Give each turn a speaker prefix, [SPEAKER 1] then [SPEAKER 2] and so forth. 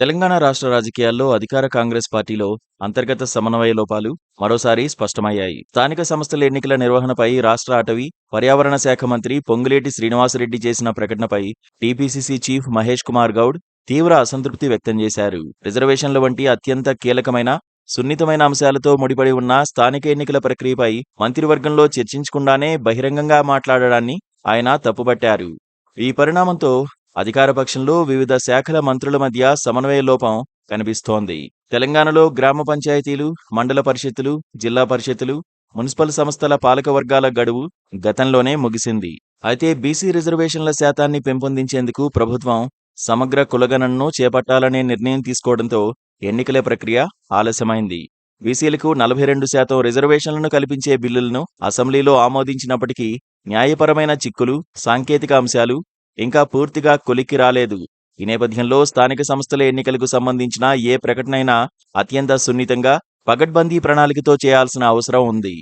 [SPEAKER 1] తెలంగాణ రాష్ట్ర రాజకీయాల్లో అధికార కాంగ్రెస్ పార్టీలో అంతర్గత సమన్వయ లోపాలు మరోసారి స్పష్టమయ్యాయి. స్థానిక సంస్థల ఎన్నికల నిర్వహణపై రాష్ట్ర అటవీ, పర్యావరణ శాఖ మంత్రి పొంగులేటి శ్రీనివాసరెడ్డి చేసిన ప్రకటనపై టీపీసీసీ చీఫ్ మహేష్ కుమార్ గౌడ్ తీవ్ర అసంతృప్తి వ్యక్తం చేశారు. రిజర్వేషన్ల వంటి అత్యంత కీలకమైన, సున్నితమైన అంశాలతో ముడిపడి ఉన్న స్థానిక ఎన్నికల ప్రక్రియపై మంత్రివర్గంలో చర్చించకుండానే బహిరంగంగా మాట్లాడడాన్ని ఆయన తప్పుపట్టారు. ఈ పరిణామంతో అధికార పక్షంలో వివిధ శాఖల మంత్రుల మధ్య సమన్వయ లోపం కనిపిస్తోంది. తెలంగాణలో గ్రామ పంచాయతీలు, మండల పరిషత్తులు, జిల్లా పరిషత్తులు, మున్సిపల్ సంస్థల పాలక వర్గాల గడువు గతంలోనే ముగిసింది. అయితే బీసీ రిజర్వేషన్ల శాతాన్ని పెంపొందించేందుకు ప్రభుత్వం సమగ్ర కులగణనను చేపట్టాలనే నిర్ణయం తీసుకోవడంతో ఎన్నికల ప్రక్రియ ఆలస్యమైంది. బీసీలకు 42% రిజర్వేషన్లను కల్పించే బిల్లులను అసెంబ్లీలో ఆమోదించినప్పటికీ న్యాయపరమైన చిక్కులు, సాంకేతిక అంశాలు ఇంకా పూర్తిగా కొలిక్కి రాలేదు. ఈ నేపథ్యంలో స్థానిక సంస్థల ఎన్నికలకు సంబంధించిన ఏ ప్రకటనైనా అత్యంత సున్నితంగా, పగడ్బందీ ప్రణాళికతో చేయాల్సిన అవసరం ఉంది.